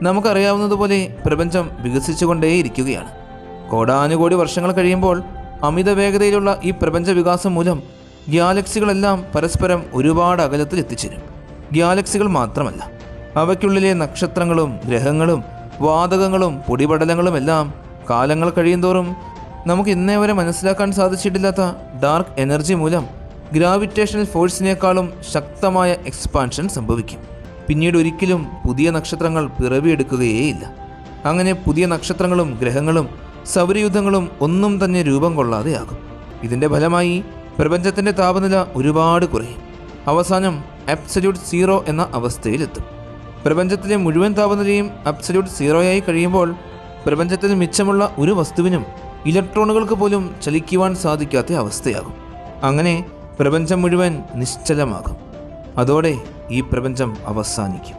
നമുക്കറിയാവുന്നതുപോലെ പ്രപഞ്ചം വികസിച്ചുകൊണ്ടേയിരിക്കുകയാണ്. കോടാനുകോടി വർഷങ്ങൾ കഴിയുമ്പോൾ അമിത വേഗതയിലുള്ള ഈ പ്രപഞ്ച വികാസം മൂലം ഗ്യാലക്സികളെല്ലാം പരസ്പരം ഒരുപാട് അകലത്തിൽ എത്തിച്ചേരും. ഗ്യാലക്സികൾ മാത്രമല്ല, അവയ്ക്കുള്ളിലെ നക്ഷത്രങ്ങളും ഗ്രഹങ്ങളും വാതകങ്ങളും പൊടിപടലങ്ങളുമെല്ലാം കാലങ്ങൾ കഴിയുന്തോറും നമുക്ക് ഇന്നേ വരെ മനസ്സിലാക്കാൻ സാധിച്ചിട്ടില്ലാത്ത ഡാർക്ക് എനർജി മൂലം ഗ്രാവിറ്റേഷണൽ ഫോഴ്സിനേക്കാളും ശക്തമായ എക്സ്പാൻഷൻ സംഭവിക്കും. പിന്നീട് ഒരിക്കലും പുതിയ നക്ഷത്രങ്ങൾ പിറവിയെടുക്കുകയേയില്ല. അങ്ങനെ പുതിയ നക്ഷത്രങ്ങളും ഗ്രഹങ്ങളും സൗരയൂഥങ്ങളും ഒന്നും തന്നെ രൂപം കൊള്ളാതെയാകും. ഇതിൻ്റെ ഫലമായി പ്രപഞ്ചത്തിൻ്റെ താപനില ഒരുപാട് കുറയും. അവസാനം അബ്സല്യൂട്ട് സീറോ എന്ന അവസ്ഥയിലെത്തും. പ്രപഞ്ചത്തിലെ മുഴുവൻ താപനിലയും അബ്സല്യൂട്ട് സീറോയായി കഴിയുമ്പോൾ പ്രപഞ്ചത്തിൽ മിച്ചമുള്ള ഒരു വസ്തുവിനും ഇലക്ട്രോണുകൾക്ക് പോലും ചലിക്കുവാൻ സാധിക്കാത്ത അവസ്ഥയാകും. അങ്ങനെ പ്രപഞ്ചം മുഴുവൻ നിശ്ചലമാകും. അതോടെ ഈ പ്രപഞ്ചം അവസാനിക്കും.